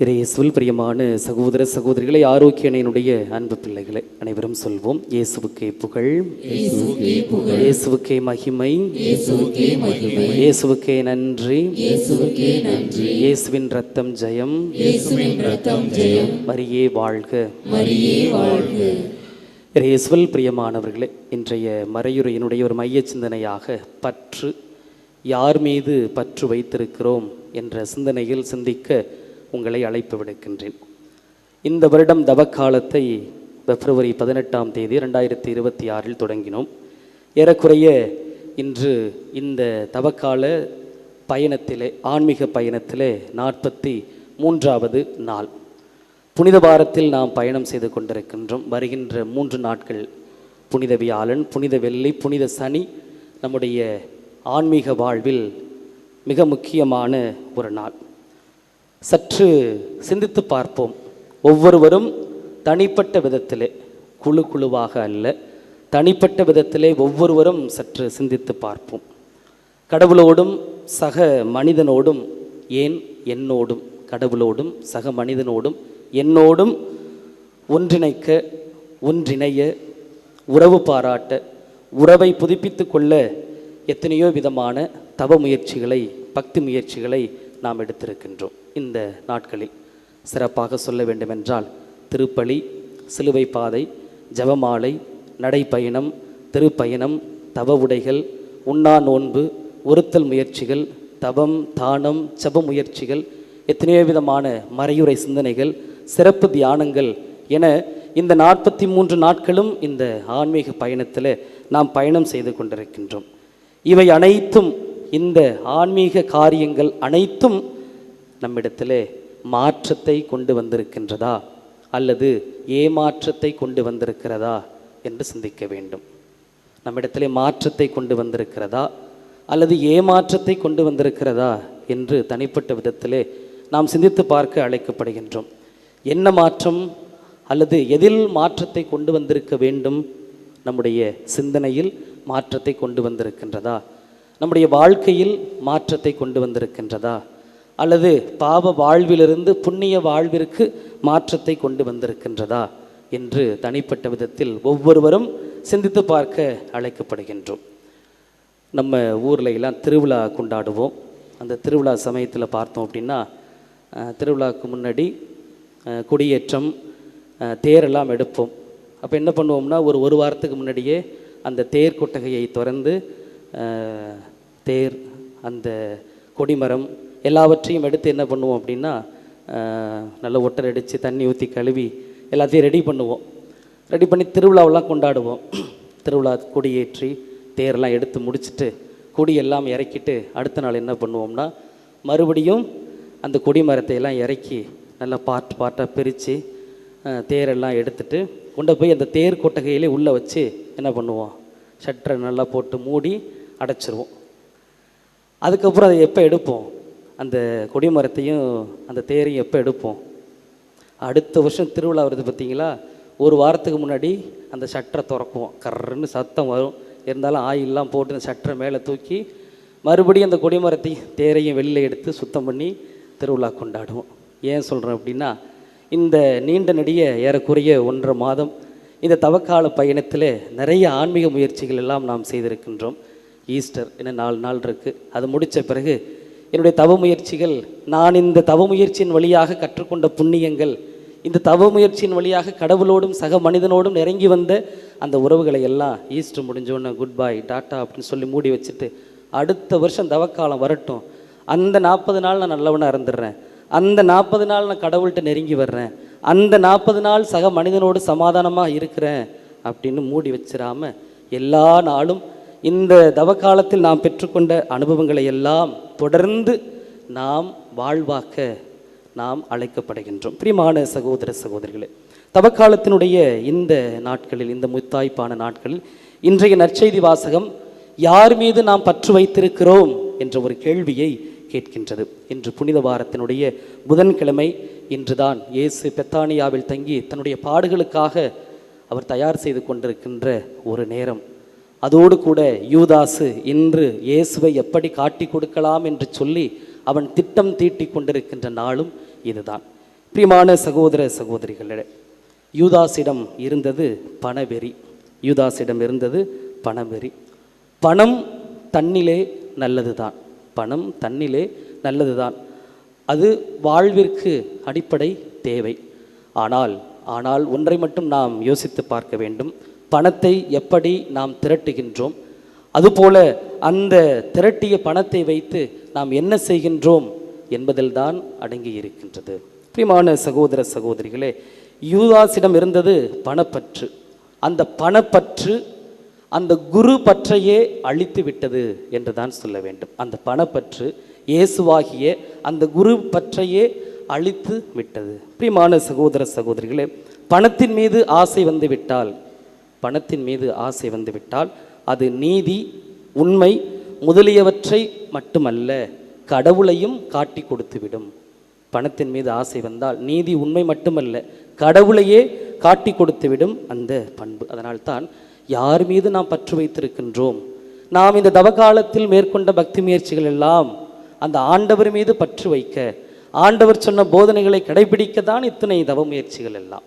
இயேசுவில் பிரியமான சகோதர சகோதரிகளை, ஆரோக்கியனுடைய அன்பு பிள்ளைகளை அனைவரும் சொல்வோம். இயேசுவுக்கே புகழ், இயேசுவுக்கே மகிமை, இயேசுவுக்கே நன்றி, இயேசுவின் ரத்தம் ஜெயம், மரியே வாழ்க. இயேசுவில் பிரியமானவர்களே, இன்றைய மறையுரையினுடைய ஒரு மைய சிந்தனையாக பற்று, யார் மீது பற்று வைத்திருக்கிறோம் என்ற சிந்தனையில் சிந்திக்க உங்களை அழைப்பு விடுக்கின்றேன். இந்த வருடம் தவக்காலத்தை பிப்ரவரி 18ஆம் தேதி 2026 தொடங்கினோம். ஏறக்குறைய இன்று இந்த தவக்கால பயணத்திலே, ஆன்மீக பயணத்திலே 43வது நாள். புனித வாரத்தில் நாம் பயணம் செய்து கொண்டிருக்கின்றோம். வருகின்ற 3 நாட்கள், புனித வியாழன், புனித வெள்ளி, புனித சனி, நம்முடைய ஆன்மீக வாழ்வில் மிக முக்கியமான ஒரு நாள். சற்று சிந்தித்து பார்ப்போம். ஒவ்வொருவரும் தனிப்பட்ட விதத்திலே, குழு குழுவாக அல்ல, தனிப்பட்ட விதத்திலே ஒவ்வொருவரும் சற்று சிந்தித்து பார்ப்போம். கடவுளோடும் சக மனிதனோடும், ஏன் என்னோடும், கடவுளோடும் சக மனிதனோடும் என்னோடும் ஒன்றிணைய, உறவு பாராட்ட, உறவை புதுப்பித்து கொள்ள எத்தனையோ விதமான தவ முயற்சிகளை, பக்தி முயற்சிகளை நாம் எடுத்திருக்கின்றோம். இந்த நாட்களில் சிறப்பாக சொல்ல வேண்டுமென்றால் திருப்பலி, சிலுவை பாதை, ஜபமாலை, நடைப்பயணம், திருப்பயணம், தவ உடைகள், உண்ணா நோன்பு, ஒருத்தல் முயற்சிகள், தவம், தானம், ஜப முயற்சிகள், எத்தனையோ விதமான மறையுறை சிந்தனைகள், சிறப்பு தியானங்கள் என இந்த 43 நாட்களும் இந்த ஆன்மீக பயணத்தில் நாம் பயணம் செய்து கொண்டிருக்கின்றோம். இவை அனைத்தும், இந்த ஆன்மீக காரியங்கள் அனைத்தும் நம்மிடத்திலே மாற்றத்தை கொண்டு வந்திருக்கின்றதா அல்லது ஏமாற்றத்தை கொண்டு வந்திருக்கிறதா என்று சிந்திக்க வேண்டும். நம்மிடத்திலே மாற்றத்தை கொண்டு வந்திருக்கிறதா அல்லது ஏமாற்றத்தை கொண்டு வந்திருக்கிறதா என்று தனிப்பட்ட விதத்திலே நாம் சிந்தித்து பார்க்க அழைக்கப்படுகின்றோம். என்ன மாற்றம் அல்லது எதில் மாற்றத்தை கொண்டு வந்திருக்க வேண்டும்? நம்முடைய சிந்தனையில் மாற்றத்தை கொண்டு வந்திருக்கின்றதா? நம்முடைய வாழ்க்கையில் மாற்றத்தை கொண்டு வந்திருக்கின்றதா? அல்லது பாவ வாழ்விலிருந்து புண்ணிய வாழ்விற்கு மாற்றத்தை கொண்டு வந்திருக்கின்றதா என்று தனிப்பட்ட விதத்தில் ஒவ்வொருவரும் சிந்தித்து பார்க்க அழைக்கப்படுகின்றோம். நம்ம ஊரில் எல்லாம் திருவிழா கொண்டாடுவோம். அந்த திருவிழா சமயத்தில் பார்த்தோம் அப்படின்னா, திருவிழாவுக்கு முன்னாடி கொடியேற்றம், தேரெல்லாம் எடுப்போம். அப்போ என்ன பண்ணுவோம்னா, ஒரு வாரத்துக்கு முன்னாடியே அந்த தேர் கொட்டகையை திறந்து தேர், அந்த கொடிமரம் எல்லாவற்றையும் எடுத்து என்ன பண்ணுவோம் அப்படின்னா, நல்ல ஒட்டரை அடித்து தண்ணி ஊற்றி கழுவி எல்லாத்தையும் ரெடி பண்ணுவோம். ரெடி பண்ணி திருவிழாவெல்லாம் கொண்டாடுவோம். திருவிழா கொடியேற்றி தேரெல்லாம் எடுத்து முடிச்சுட்டு கொடியெல்லாம் இறக்கிட்டு அடுத்த நாள் என்ன பண்ணுவோம்னா, மறுபடியும் அந்த கொடிமரத்தை எல்லாம் இறக்கி நல்லா பார்ட்டாக பிரித்து தேரெல்லாம் எடுத்துட்டு கொண்டு போய் அந்த தேர் கொட்டகையிலே உள்ளே வச்சு என்ன பண்ணுவோம், ஷட்டரை நல்லா போட்டு மூடி அடைச்சிருவோம். அதுக்கப்புறம் அதை எப்போ எடுப்போம், அந்த கொடிமரத்தையும் அந்த தேரையும் எப்போ எடுப்போம்? அடுத்த வருஷம் திருவிழா வருது பார்த்தீங்களா, ஒரு வாரத்துக்கு முன்னாடி அந்த ஷட்டரை திறக்குவோம். கர்ன்னு சத்தம் வரும். இருந்தாலும் ஆயிலெலாம் போட்டு அந்த ஷட்டரை மேலே தூக்கி மறுபடியும் அந்த கொடிமரத்தையும் தேரையும் வெளியில் எடுத்து சுத்தம் பண்ணி திருவிழா கொண்டாடுவோம். ஏன் சொல்கிறேன் அப்படின்னா, இந்த நீண்ட நெடிய ஏறக்குறைய 1.5 மாதம் இந்த தவக்கால பயணத்தில் நிறைய ஆன்மீக முயற்சிகள் எல்லாம் நாம் செய்திருக்கின்றோம். ஈஸ்டர் இன்னும் 4 நாள் இருக்குது. அது முடித்த பிறகு என்னுடைய தவ முயற்சிகள், நான் இந்த தவ முயற்சியின் வழியாக கற்றுக்கொண்ட புண்ணியங்கள், இந்த தவ முயற்சியின் வழியாக கடவுளோடும் சக மனிதனோடும் நெருங்கி வந்த அந்த உறவுகளை எல்லாம் ஈஸ்டர் முடிஞ்சோன்னு குட் பை டாட்டா அப்படின்னு சொல்லி மூடி வச்சுட்டு, அடுத்த வருஷம் தவக்காலம் வரட்டும், அந்த 40 நாள் நான் நல்லவனாக இருந்துடுறேன், அந்த 40 நாள் நான் கடவுள்கிட்ட நெருங்கி வர்றேன், அந்த 40 நாள் சக மனிதனோடு சமாதானமாக இருக்கிறேன் அப்படின்னு மூடி வச்சிடாமல் எல்லா நாளும் இந்த தவக்காலத்தில் நாம் பெற்றுக்கொண்ட அனுபவங்களை எல்லாம் தொடர்ந்து நாம் வாழ்வாக்க நாம் அழைக்கப்படுகின்றோம். பிரியமான சகோதர சகோதரிகளே, தவக்காலத்தினுடைய இந்த நாட்களில், இந்த முத்தாய்ப்பான நாட்களில் இன்றைய நற்செய்தி வாசகம் யார் மீது நாம் பற்று வைத்திருக்கிறோம் என்ற ஒரு கேள்வியை கேட்கின்றது. இன்று புனித வாரத்தினுடைய புதன்கிழமை. இன்றுதான் இயேசு பெத்தானியாவில் தங்கி தன்னுடைய பாடுகளுக்காக அவர் தயார் செய்து கொண்டிருக்கின்ற ஒரு நேரம். அதோடு கூட யூதாசு இன்று இயேசுவை எப்படி காட்டி கொடுக்கலாம் என்று சொல்லி அவன் திட்டம் தீட்டி கொண்டிருக்கின்ற நாளும் இதுதான். பிரியமான சகோதர சகோதரிகளே, யூதாசிடம் இருந்தது பணவெறி. யூதாசிடம் இருந்தது பணவெறி. பணம் தன்னிலே நல்லதுதான், பணம் தன்னிலே நல்லதுதான், அது வாழ்விற்கு அடிப்படை தேவை. ஆனால் ஒன்றை மட்டும் நாம் யோசித்து பார்க்க வேண்டும். பணத்தை எப்படி நாம் திரட்டுகின்றோம், அதுபோல அந்த திரட்டிய பணத்தை வைத்து நாம் என்ன செய்கின்றோம் என்பதில்தான் அடங்கி இருக்கின்றது. பிரியமான சகோதர சகோதரிகளே, யூதாசிடம் இருந்தது பணப்பற்று. அந்த பணப்பற்று அந்த குரு பற்றையே அழித்து விட்டது என்று தான் சொல்ல வேண்டும். அந்த பணப்பற்று இயேசுவாகிய அந்த குரு பற்றையே அழித்து விட்டது. பிரியமான சகோதர சகோதரிகளே, பணத்தின் மீது ஆசை வந்துவிட்டால், பணத்தின் மீது ஆசை வந்துவிட்டால் அது நீதி, உண்மை முதலியவற்றை மட்டுமல்ல, கடவுளையும் காட்டி கொடுத்துவிடும். பணத்தின் மீது ஆசை வந்தால் நீதி, உண்மை மட்டுமல்ல, கடவுளையே காட்டி கொடுத்துவிடும் அந்த பண்பு. அதனால்தான் யார் மீது நாம் பற்று வைத்திருக்கின்றோம், நாம் இந்த தவகாலத்தில் மேற்கொண்ட பக்தி முயற்சிகள் எல்லாம் அந்த ஆண்டவர் மீது பற்று வைக்க, ஆண்டவர் சொன்ன போதனைகளை கடைபிடிக்க தான் இத்தனை தவ முயற்சிகள் எல்லாம்.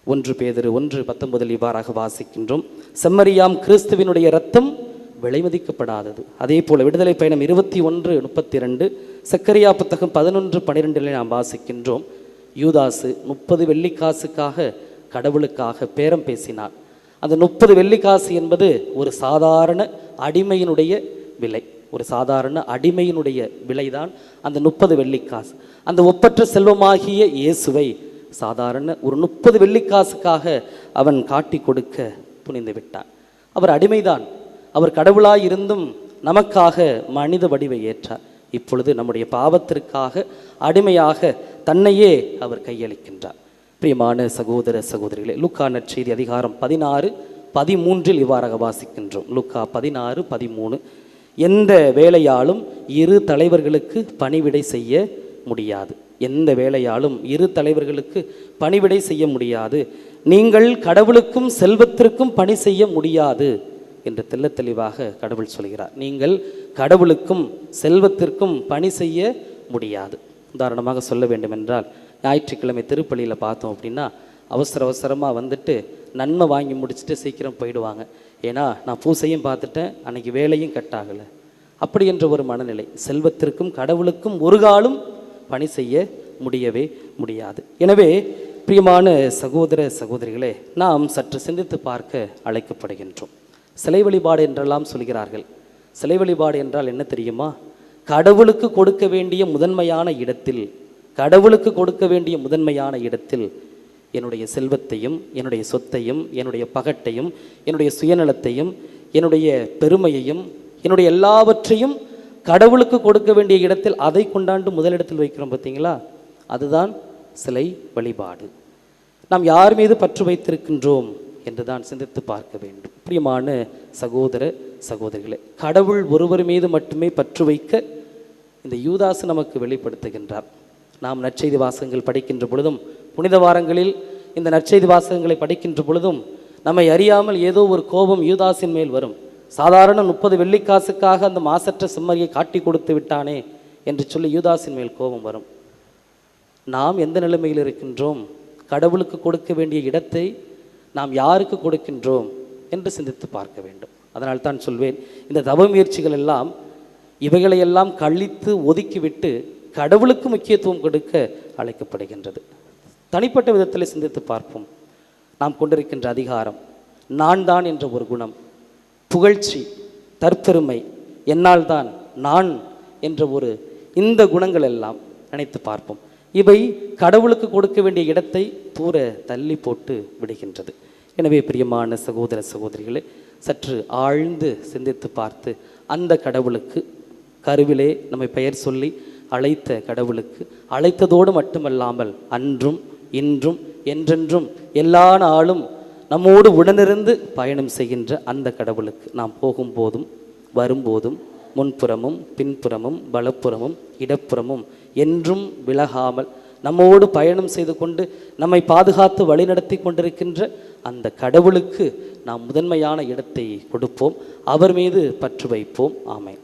1 பேதுரு 1:19 இவ்வாறாக வாசிக்கின்றோம், செம்மறியாம் கிறிஸ்துவினுடைய இரத்தம் விலைமதிக்கப்படாதது. அதே போல விடுதலை பயணம் 21:32, சக்கரியா புத்தகம் 11:12 நாம் வாசிக்கின்றோம், யூதாசு 30 வெள்ளிக்காசுக்காக கடவுளுக்காக பேரம் பேசினார். அந்த 30 வெள்ளிக்காசு என்பது ஒரு சாதாரண அடிமையினுடைய விலை, ஒரு சாதாரண அடிமையினுடைய விலைதான் அந்த 30 வெள்ளிக்காசு. அந்த ஒப்பற்ற செல்வமாகிய இயேசுவை சாதாரண ஒரு 30 வெள்ளிக்காசுக்காக அவன் காட்டி கொடுக்க துணிந்து விட்டான். அவர் அடிமைதான், அவர் கடவுளாய் இருந்தும் நமக்காக மனித வடிவை ஏற்றார். இப்பொழுது நம்முடைய பாவத்திற்காக அடிமையாக தன்னையே அவர் கையளிக்கின்றார். பிரியமான சகோதர சகோதரிகளே, லூக்கா நற்செய்தி அதிகாரம் 16:13 இவ்வாறாக வாசிக்கின்றோம். லூக்கா 16:13, எந்த வேலையாலும் 2 தலைவர்களுக்கு பணிவிடை செய்ய முடியாது. எந்த வேலையாலும் 2 தலைவர்களுக்கு பணிவிடை செய்ய முடியாது. நீங்கள் கடவுளுக்கும் செல்வத்திற்கும் பணி செய்ய முடியாது என்று தெள்ள தெளிவாக கடவுள் சொல்கிறார். நீங்கள் கடவுளுக்கும் செல்வத்திற்கும் பணி செய்ய முடியாது. உதாரணமாக சொல்ல வேண்டும் என்றால், ஞாயிற்றுக்கிழமை திருப்பலியில் பார்த்தோம் அப்படின்னா அவசரமாக வந்துட்டு நன்மை வாங்கி முடிச்சுட்டு சீக்கிரம் போயிடுவாங்க. ஏன்னா நான் பூசையும் பார்த்துட்டேன், அன்னைக்கு வேலையும் கட்டாகலை. அப்படி என்ற ஒரு மனநிலை. செல்வத்திற்கும் கடவுளுக்கும் ஒரு காலம் பணி செய்ய முடியவே முடியாது. எனவே பிரியமான சகோதர சகோதரிகளே, நாம் சற்று சிந்தித்து பார்க்க அழைக்கப்படுகின்றோம். சிலை வழிபாடு என்றெல்லாம் சொல்கிறார்கள். சிலை வழிபாடு என்றால் என்ன தெரியுமா? கடவுளுக்கு கொடுக்க வேண்டிய முதன்மையான இடத்தில், கடவுளுக்கு கொடுக்க வேண்டிய முதன்மையான இடத்தில் என்னுடைய செல்வத்தையும், என்னுடைய சொத்தையும், என்னுடைய பகட்டையும், என்னுடைய சுயநலத்தையும், என்னுடைய பெருமையையும், என்னுடைய எல்லாவற்றையும் கடவுளுக்கு கொடுக்க வேண்டிய இடத்தில் அதை கொண்டாண்டு முதலிடத்தில் வைக்கிறோம். பார்த்தீங்களா? அதுதான் சிலை வழிபாடு. நாம் யார் மீது பற்று வைத்திருக்கின்றோம் என்று தான் சிந்தித்து பார்க்க வேண்டும். பிரியமான சகோதர சகோதரிகளே, கடவுள் ஒருவர் மீது மட்டுமே பற்று வைக்க இந்த யூதாசு நமக்கு வெளிப்படுத்துகின்றார். நாம் நற்செய்தி வாசகங்கள் படிக்கின்ற பொழுதும், புனித வாரங்களில் இந்த நற்செய்தி வாசகங்களை படிக்கின்ற பொழுதும் நம்மை அறியாமல் ஏதோ ஒரு கோபம் யூதாசின் மேல் வரும். சாதாரண 30 வெள்ளிக்காசுக்காக அந்த மாசற்ற செம்மறியை காட்டி கொடுத்து விட்டானே என்று சொல்லி யூதாசின் மேல் கோபம் வரும். நாம் எந்த நிலைமையில் இருக்கின்றோம்? கடவுளுக்கு கொடுக்க வேண்டிய இடத்தை நாம் யாருக்கு கொடுக்கின்றோம் என்று சிந்தித்து பார்க்க வேண்டும். அதனால் தான் சொல்வேன், இந்த தவ முயற்சிகள் எல்லாம் இவைகளையெல்லாம் கழித்து ஒதுக்கிவிட்டு கடவுளுக்கு முக்கியத்துவம் கொடுக்க அழைக்கப்படுகின்றது. தனிப்பட்ட விதத்தில் சிந்தித்து பார்ப்போம். நாம் கொண்டிருக்கின்ற அதிகாரம், நான் தான் என்ற ஒரு குணம், புகழ்ச்சி, தற்பெருமை, என்னால் தான், நான் என்ற ஒரு இந்த குணங்கள் எல்லாம் நினைத்து பார்ப்போம். இவை கடவுளுக்கு கொடுக்க வேண்டிய இடத்தை தூர தள்ளி போட்டு விடுகின்றது. எனவே பிரியமான சகோதர சகோதரிகளே, சற்று ஆழ்ந்து சிந்தித்து பார்த்து அந்த கடவுளுக்கு, கருவிலே நம்மை பெயர் சொல்லி அழைத்த கடவுளுக்கு, அழைத்ததோடு மட்டுமல்லாமல் அன்றும் இன்றும் என்றென்றும் எல்லா நாளும் நம்மோடு உடனிருந்து பயணம் செய்கின்ற அந்த கடவுளுக்கு நாம் போகும்போதும் வரும்போதும் முன்புறமும் பின்புறமும் வலப்புறமும் இடப்புறமும் என்றும் விலகாமல் நம்மோடு பயணம் செய்து கொண்டு நம்மை பாதுகாத்து வழிநடத்தி கொண்டிருக்கின்ற அந்த கடவுளுக்கு நாம் முதன்மையான இடத்தை கொடுப்போம். அவர் மீது பற்று வைப்போம். ஆமென்.